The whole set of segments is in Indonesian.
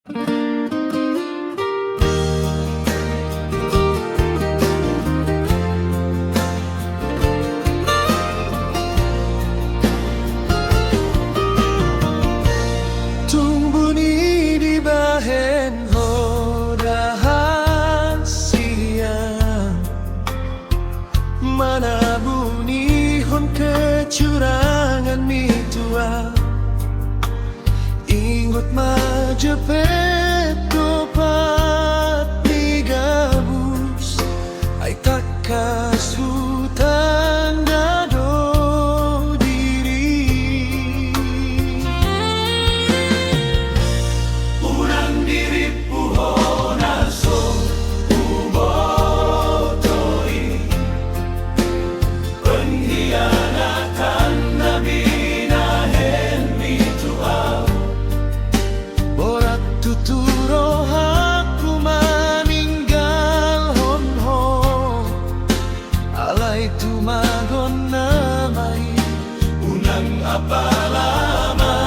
Tumbuni di bahen ho rahasia, mana bunihon kecurangan mitua, ingut majapet dopat migabus, ay takas hutang dado diri. Unang diri puhon aso ubotoi, pengkhianatan na binahen mituaw, borat tuturo aku maninggal honho, alay tumagon namay unang apalama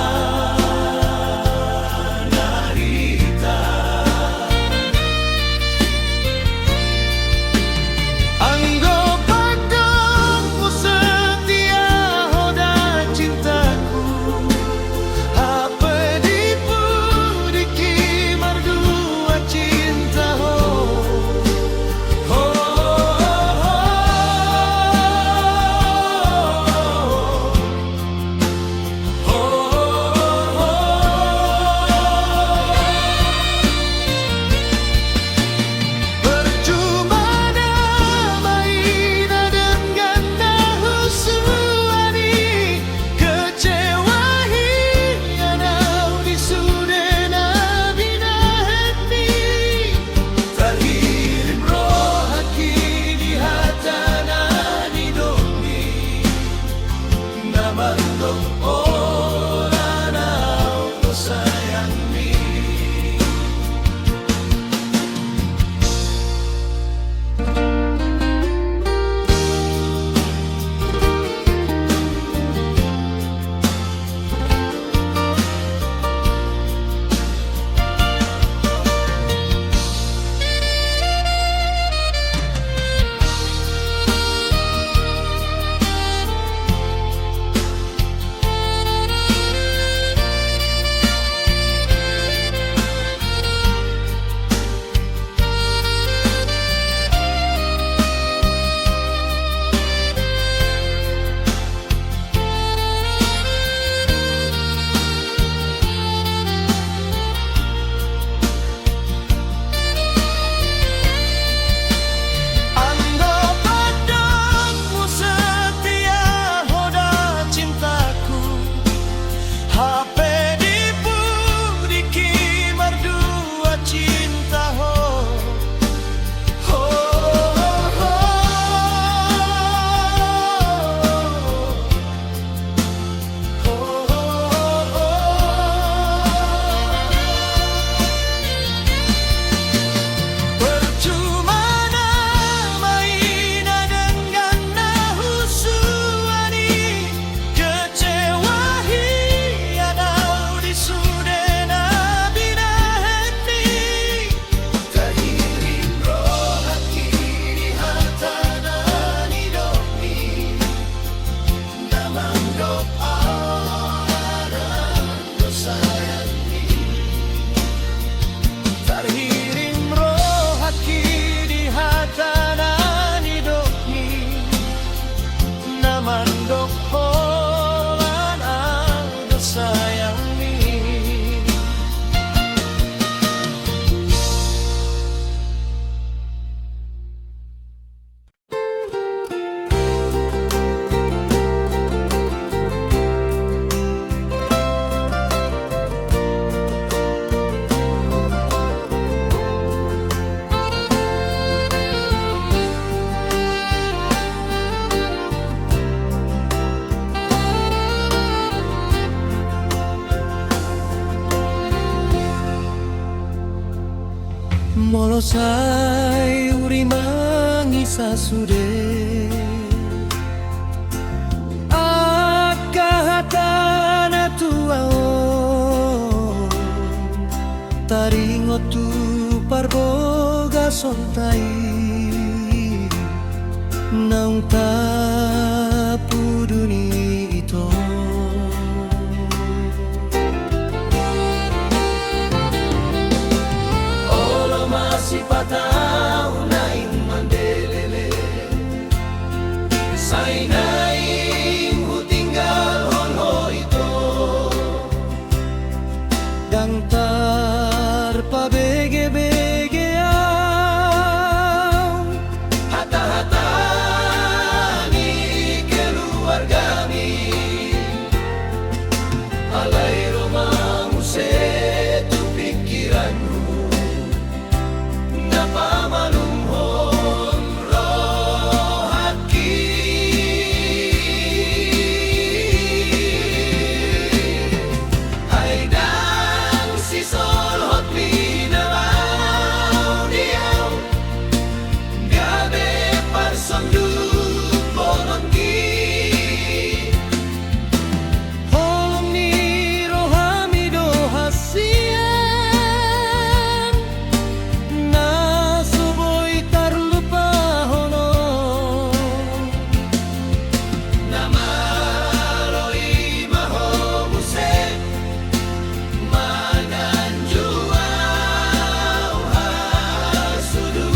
narita. Anggo pagdong mo setia hoda cintaku, apa dipu dikimar dua cinta ho. Ho, percuma damai dengan nahusuani, kecewa hianau di sudena binaheni, terhirim roh haki di hatana di domi, namandong oranau ko sayang mi. Anggo padamu setia hoda cintaku, HP dipu dikimar dua cinta ho. Ho, ho, percuma damai dengan nahusuani, kecewa hianau di sudena binaheni, terhiring roh hati di hatana di domi, namandok aran dosayangi, terhiring roh hati di hatana di domi, namandok holan ang sayang mi. Molosai uri mangisa sude, akah hatana tuao, tari tu parboga sontai naung tapu dunia ito. Olo masih patau naing mandelele sainaing tinggal honho ito dan terpabege-bege hata-hata ni keluargami alai romamu setu pikiranmu napamalumhon rohaki ay dang si solhot pinamaw diyaw gabe parsondut bolonggi holong ni rohami dohasian na suboy tarlupa hono namaloi mahomuse mananjuaw hasudungan.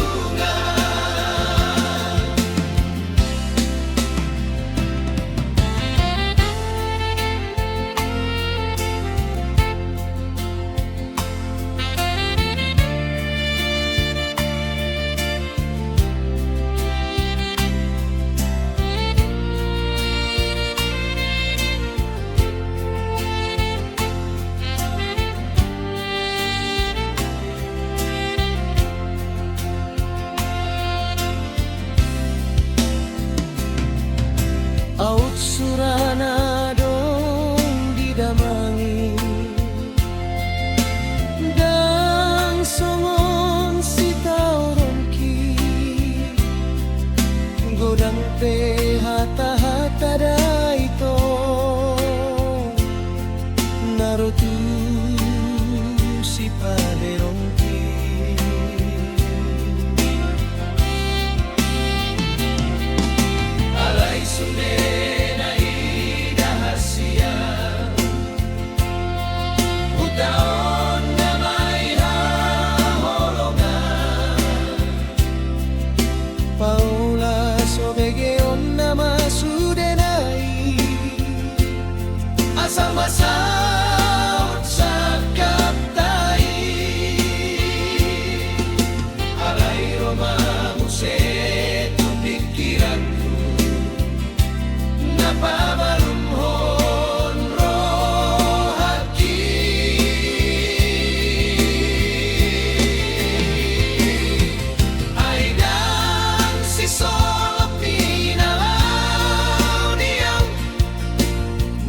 Aut surana dong didamangi dang songon si taurongki godang pe hata-hata daito narutu si paderongki alai sunde utaon damay haholongan paula sobegeon nama sudenai asal masaut sa kaptai alay romamu setu pikiranku napamalumhon rohaki ay dang si solo pinamaw diyaw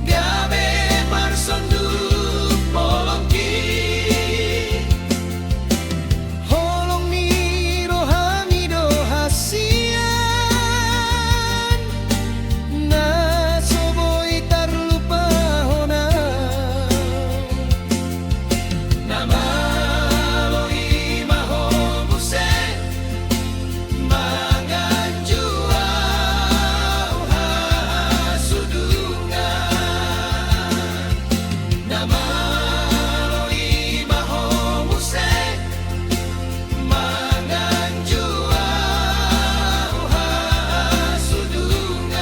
gabe parsondut bolongki holong ni rohami dohasian na soboy tarlupa hona namaloi mahomuse manganjuaw hasudungan namaloi mahomuse manganjuaw hasudungan.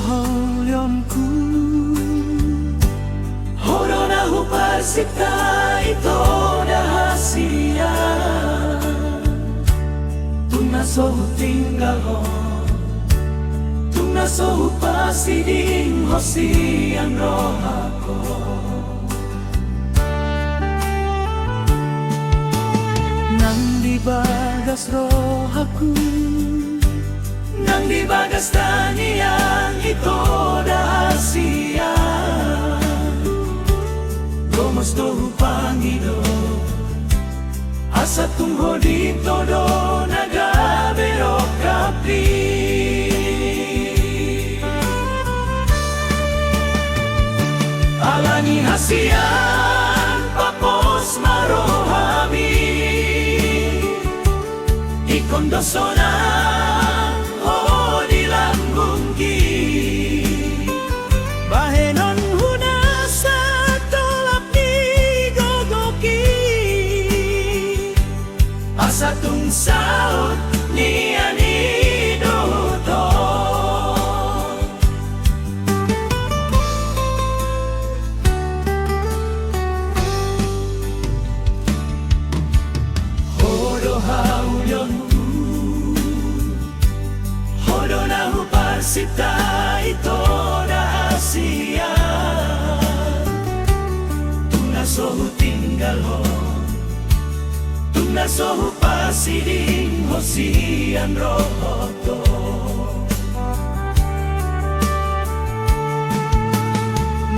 Hodoholyonku Hodonahu parsipta ito na sohu tinggal ho tuna sohu pasiding hosian rohako nang dibagas rohaku nang dibagas tanian ito dahasia Gomos tohu Panginoon asa tungho dito do nagabero kapri alani hasian papos marohami ikondosona o dilambungki bahenon hunasa tolap ni gogoki asa tung saut ni ani doto hodo haulyon hodo nahu parsita ito rahasia tuna sohu tinggal ho tuna sohu pasiding hosian rohoto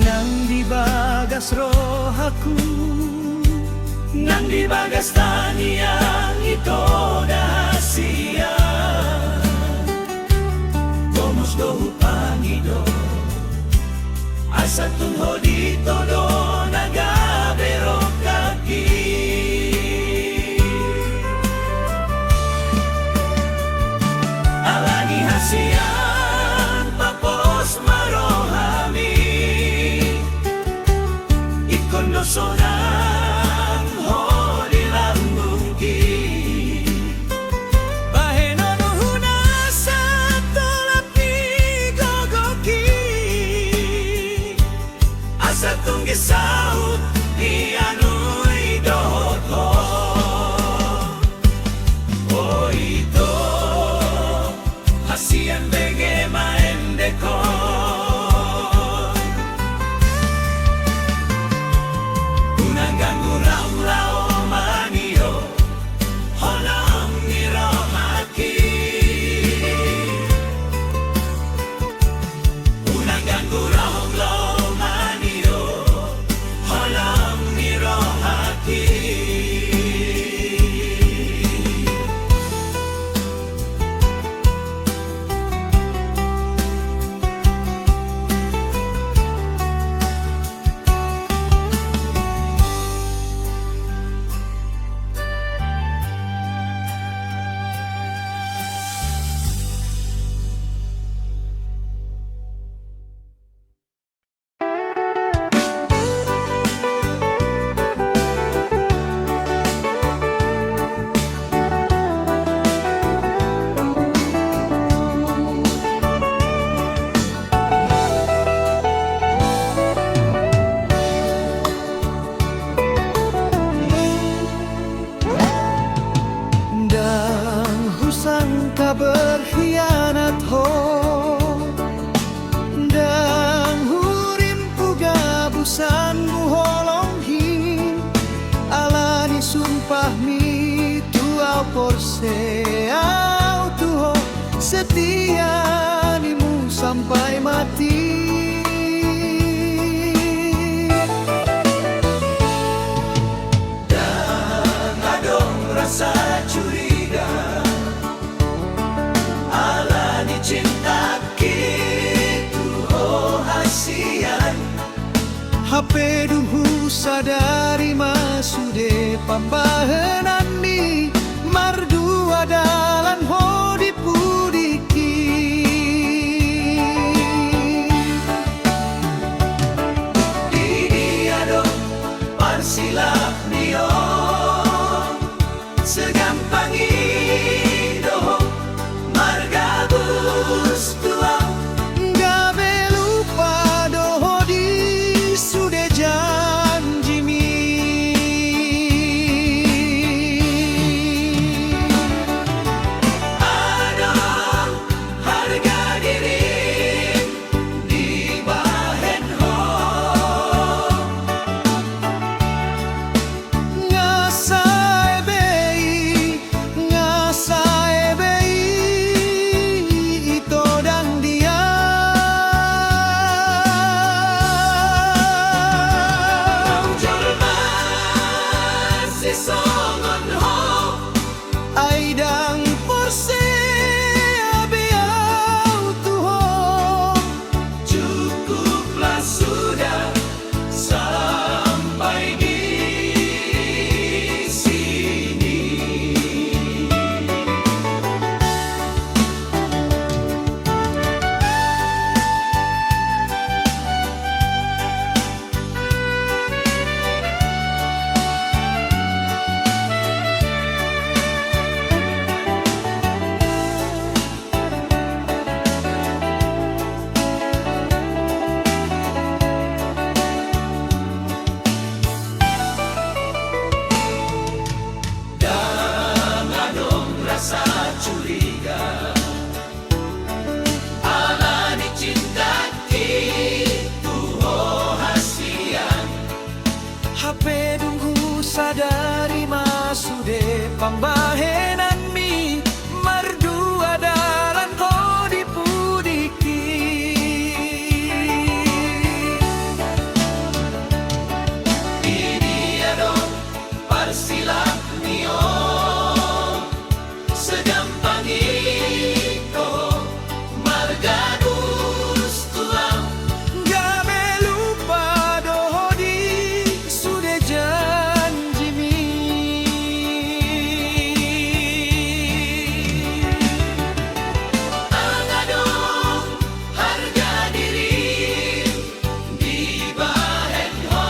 nang dibagas rohaku nang dibagas tanian ito dahasia Gomos tohu Panginoon asa tungho dito do nagabero kaki alani hasian papos marohami ikondosonan ho dilambungki bahenon hunasa tolap ni gogoki asa tunggi saut ni anui doto oh ito hasian bege maendeko unang ganggu lao manio holang niromaki unang ganggu lao manio holang niromaki sangka berkhianat ho dan hurimpu gabusanmu holonghi alani sumpah mi tuau porseau tuho setia nimu sampai mati dan adong rasa curiga cinta kitu ho hasian HP duhu sadari masude pambahenan ni mardua dalan ho dipudiki di dia dong parsilap nio segampang ido margabus tuang gabe lupa doho di sude janji mi songon ho Aidang porse abiau tuho cukuplah sudah sampai di sini. Rasa curiga ala dicinta tuho hasian HP dunghu sadari masude pambahenan mi mardua dalan ko dipudiki ini adon parsilak nio segampang itu margadus tuang Gabe lupa dohodi sude janji mi angadong harga diri di bahen ho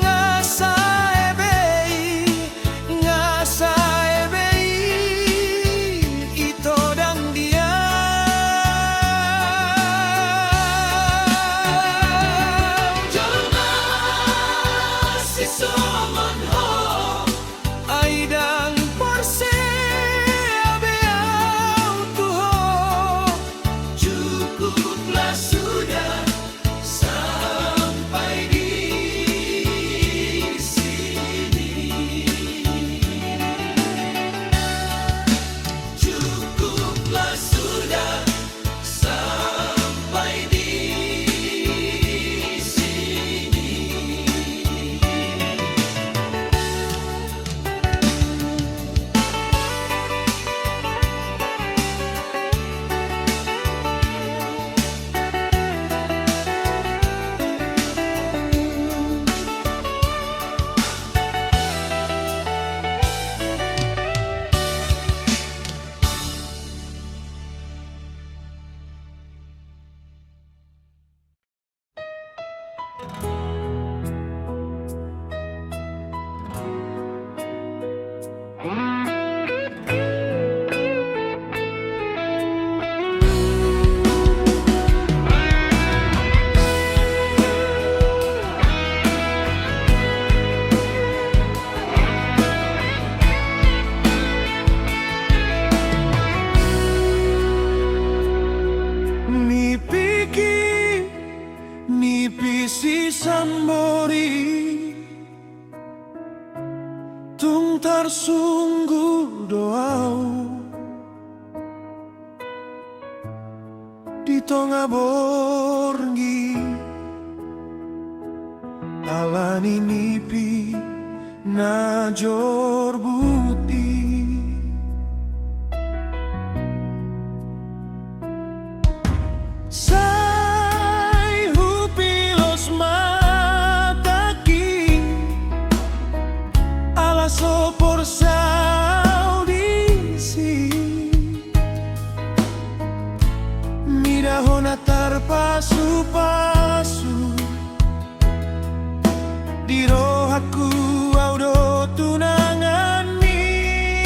ngasa ebei ito dang dia Jolma si songon ho Aidang porse abeau tuho cukuplah sudah sampai di sini. Cukuplah sudah sampai di sini. Ni pisi sambori tung tarsunggu doau di tonga borngi alani nipi najor buti Sai hupilos mataki ala sopor saudisi mirahona tarpasu-pasu di rohaku audo tunangan mi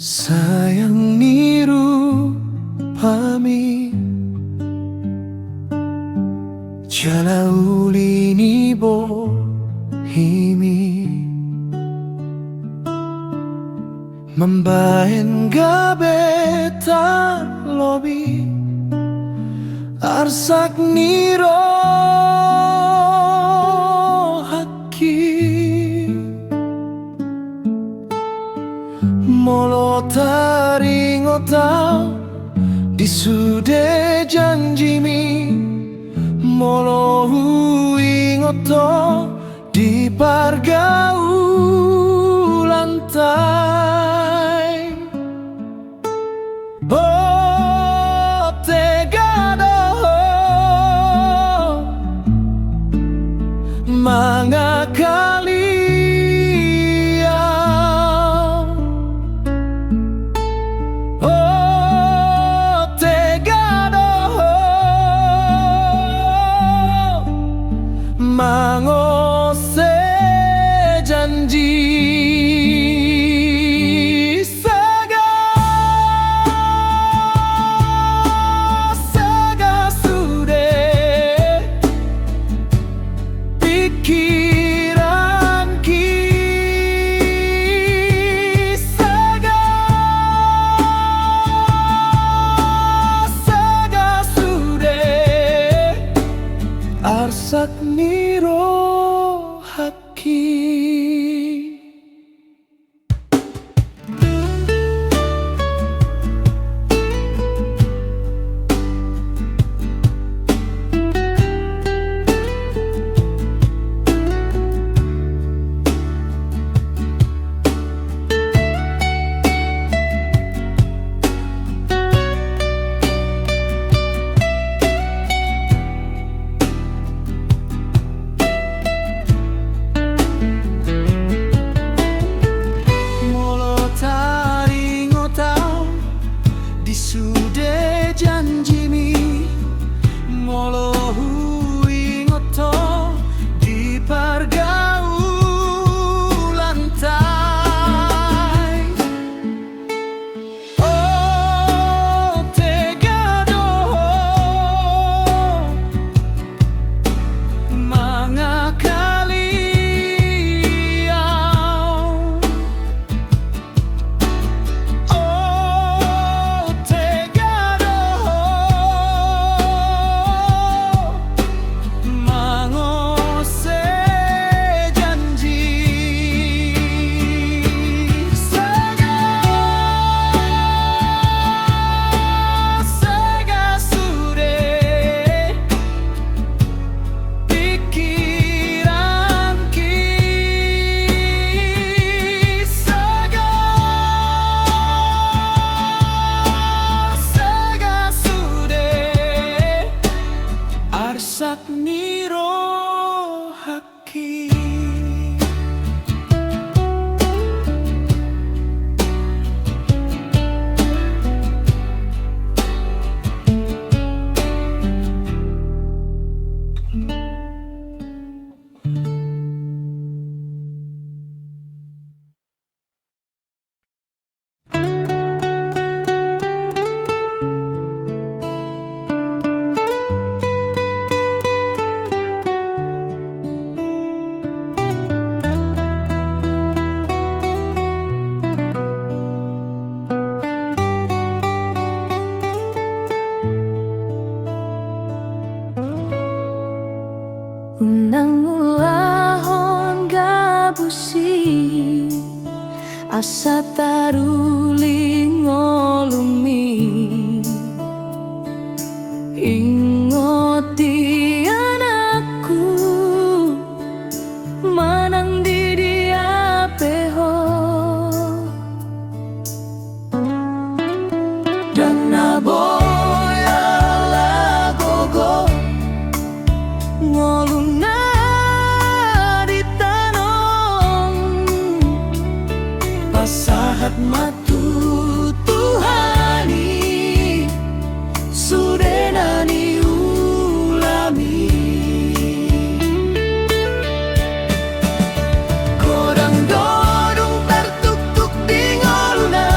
sayang niru pami jala uli ni bohimi mambahen gabeta lobi arsak niro molo taring otau di sude janjimi molo huing oto di pargau lantai oh tegado mangakali mangose janji saga sudah pikiran ki saga sudah arsak niro haki sude janjimi molo huing oto di pargau lantai oh tegado mangakali arsak niro haki Unang ulahon gabusi asa taruling ngolumi ingoti anakku manang di dia peho dan naboya lagogo ngoluna di tanong pasahat matu Tuhani sudenani ulami kodang dodong tertuk-tuk di ngoluna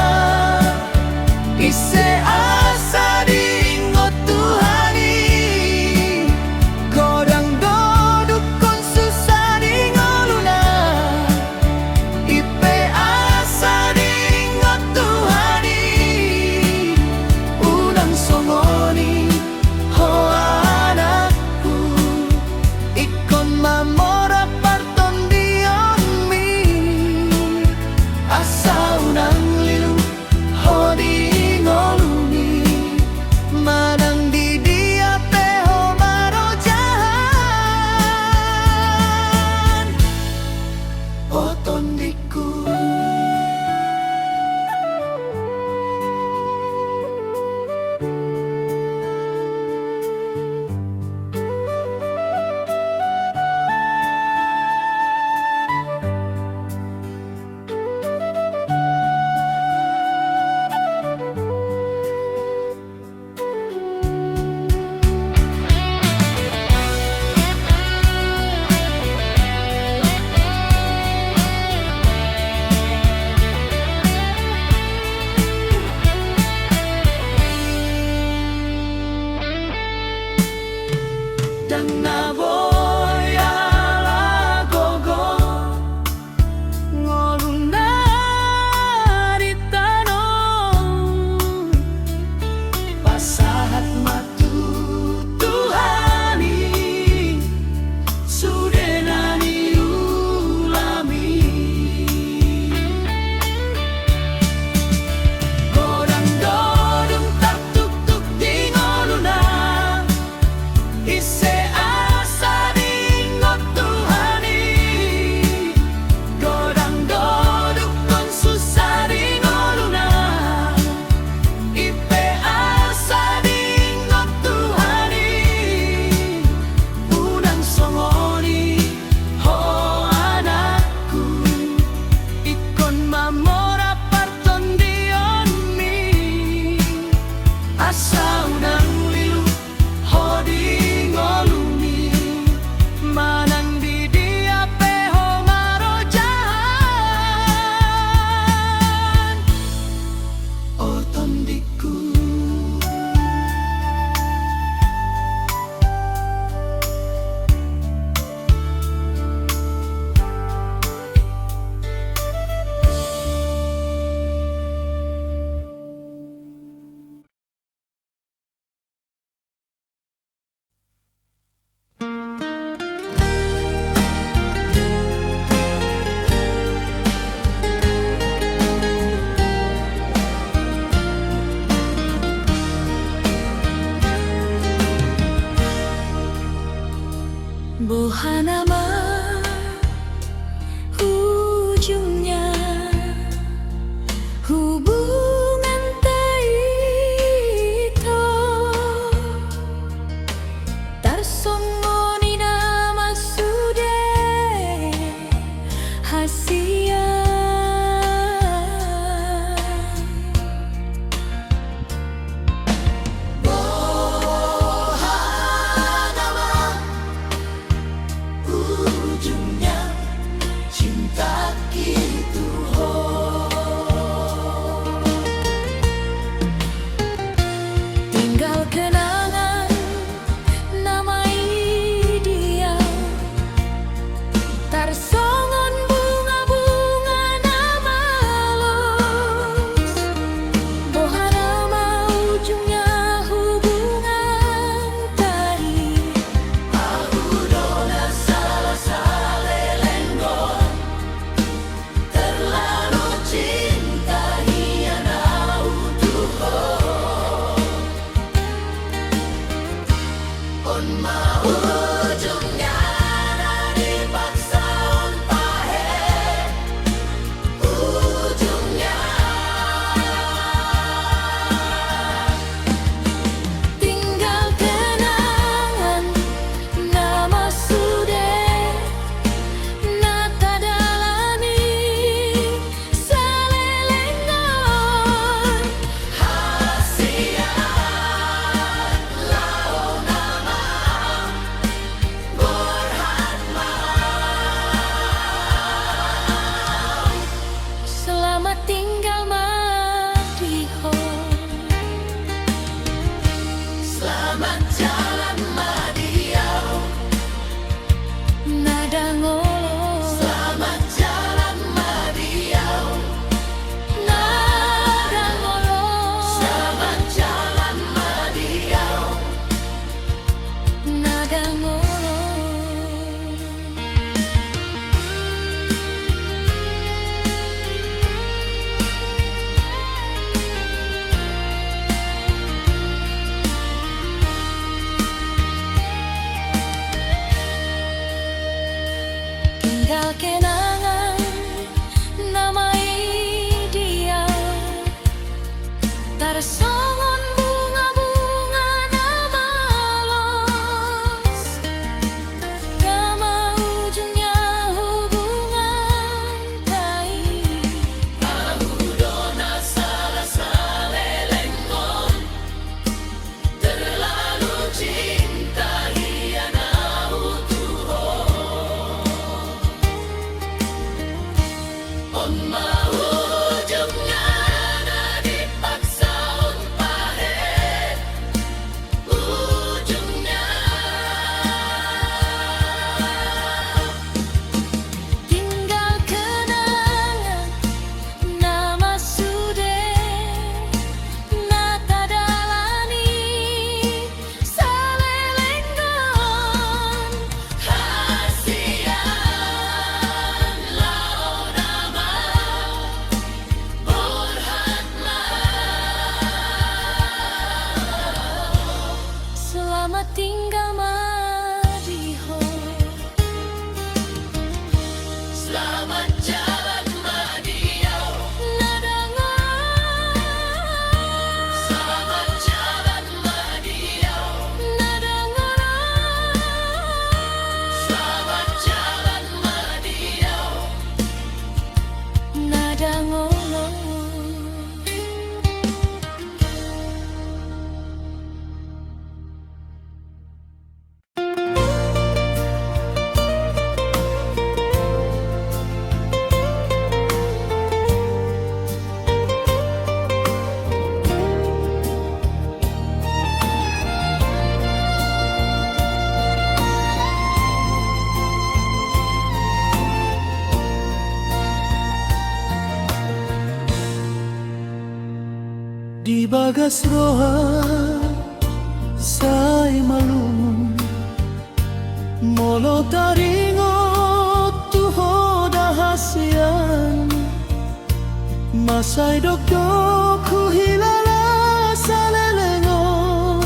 Ujungnya dipaksa umpahin ujungnya. Tinggal kenangan nama sudah nata dalani salelenggon Kasihan lau nama burhatlah. selamat tinggal Mariho. Selamat jalan Madiau. Nadangan, Selamat jalan Madiau. nadangan, Selamat jalan Madiau. nadangolo. Di bagas roha sai malum molo taringo tuho dahasian masai dok dok ku hilala salelengon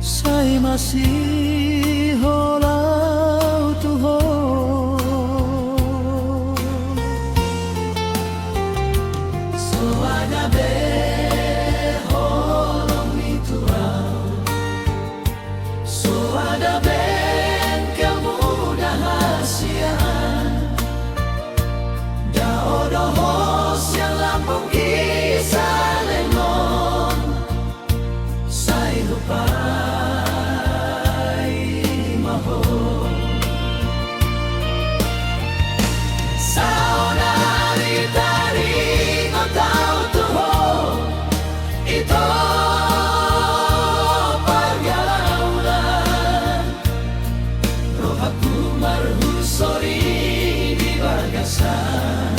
sai masih holau tuho. So ada be holong iturang, so ada ben kemudahan daodohos yang lambung kisah lengon sai lupai maho. Saudari taring tahu tuho itu pergaulan rohaku marhusori di bagasan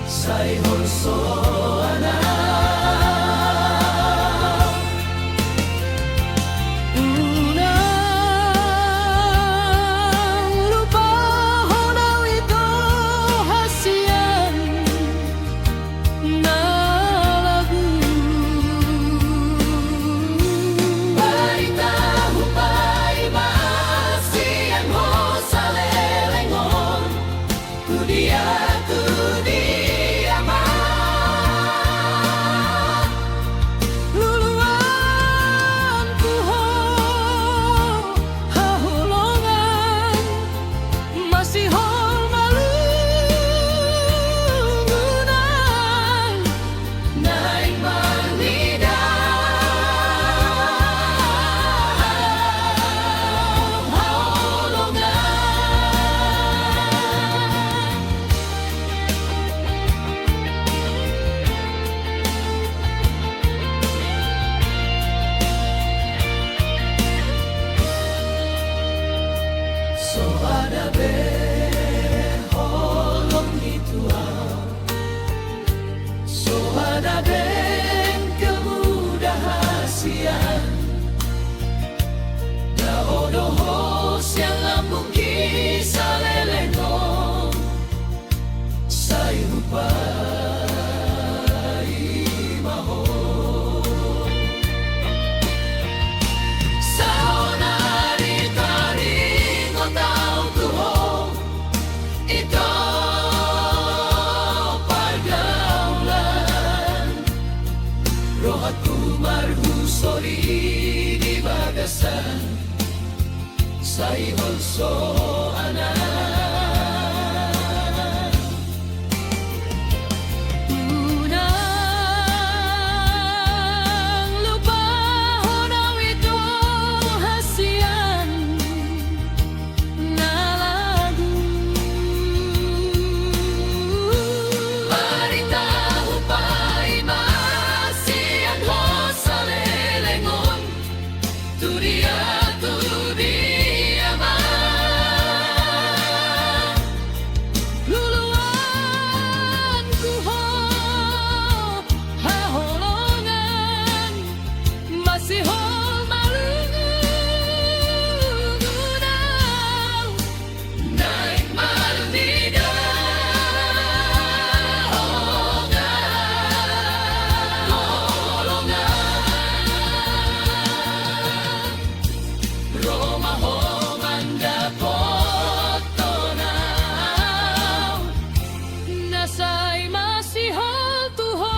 sai honso anak unang lupa honau itu hasian na lagu Baita hupai masih yang ho salelengon kudia mah luluan kuho hahulongan masih hol malungunan naik manidau haulungan. so ada be holong ituan, so ada ben kemudahan daodohos yang lambung kisah lelengon sai rupai maho. Saudari taring tahu tuho itu pergaulan rohaku marhusori di bagasan sai honso anak Unang lupa honau itu hasian na lagu Inasay masihol tuhon.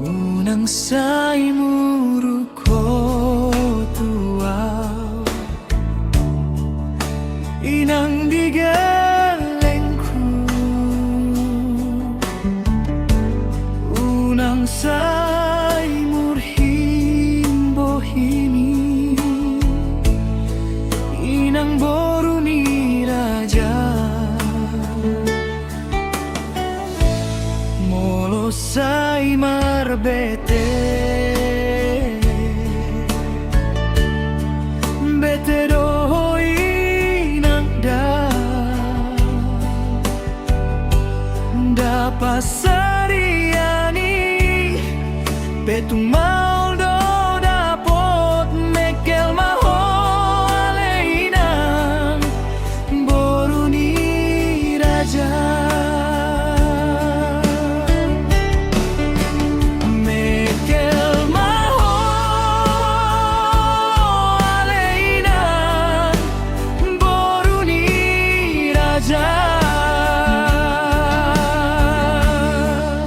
Unang say muro ko tuaw, inang digalengku. Unang say murhim bohimi, inang boru ni raja. Molo say marbete, bete dohoi nangda, da pasariani betung mau do dapot mekel maho aleinang boru ni raja.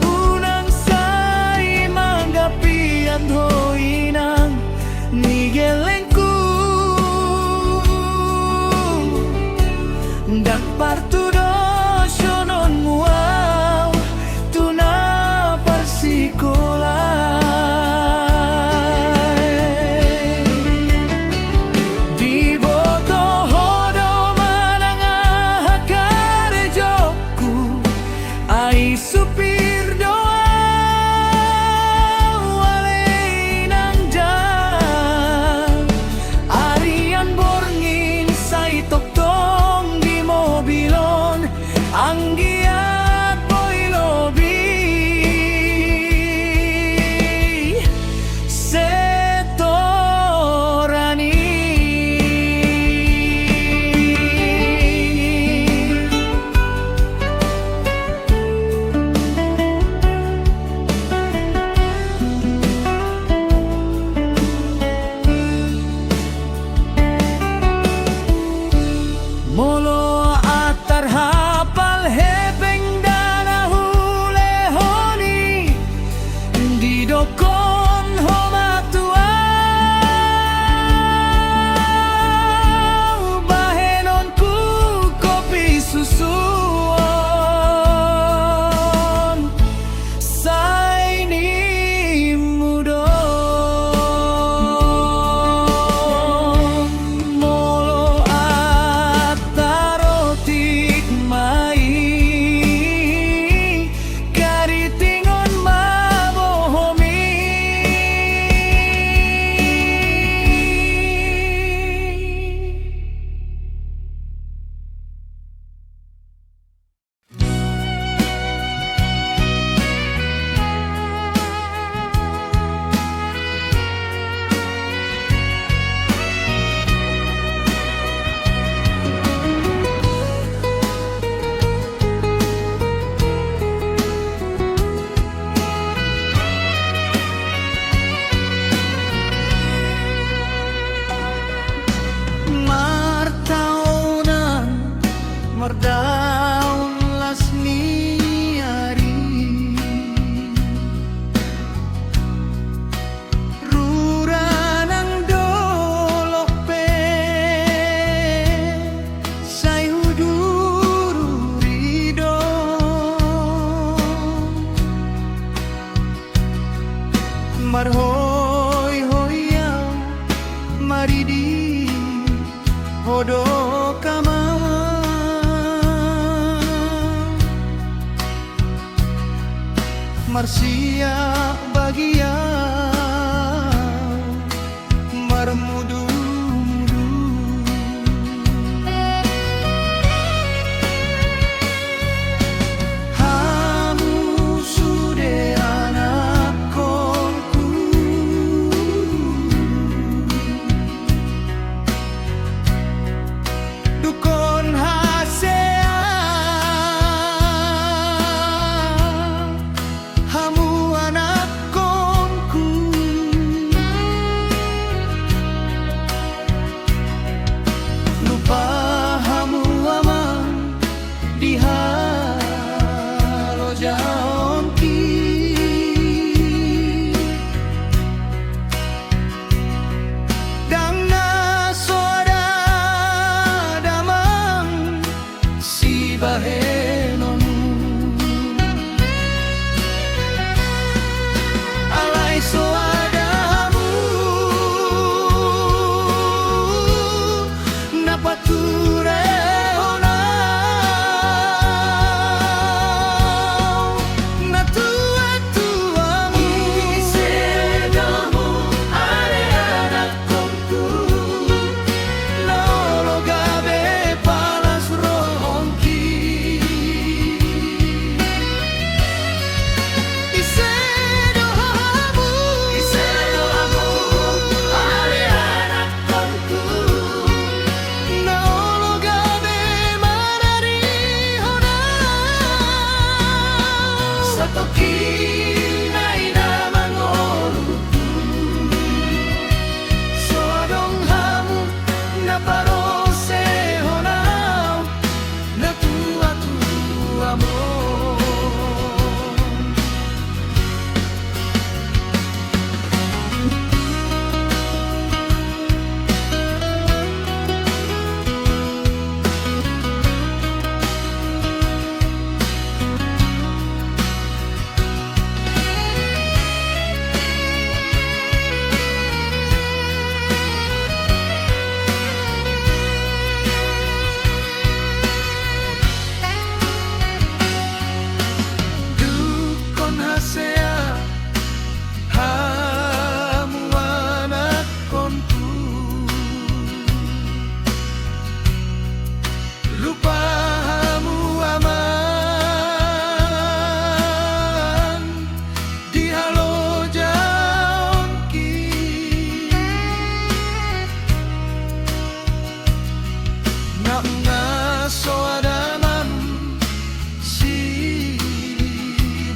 Unang say manggapian hoinang nigelengku, dak partudo syonon muau tuna persikolai. Di boto hodo manangah karjoku, ai supir doa waleinang jang, arian borngin say toktong di mobilon, anggiat boy lobi setorani. Molo atar hapal hepeng dana hule honi, di dokon homatua bahenonku kopi susuon say ni mudo. Molo atarotik mai karitingon mabohomi. Martaunan mardaun lasmi ari, ruranang dolope say huduru rido, marhoy hoyau maridi hodo kama marsia bagia marmudu.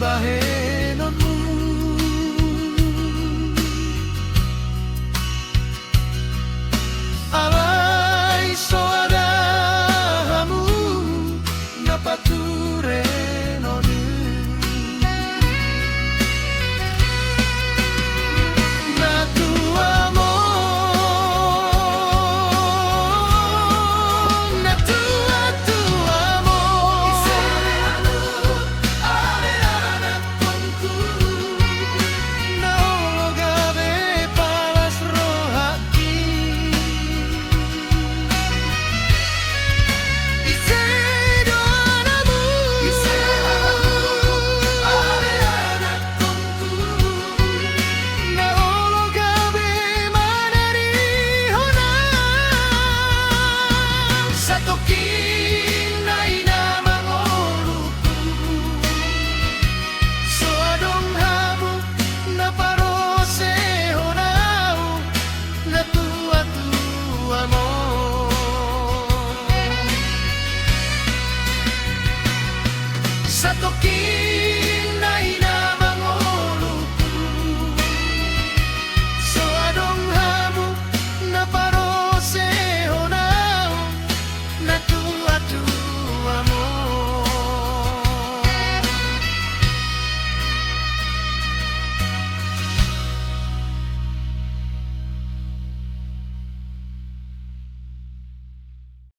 bahe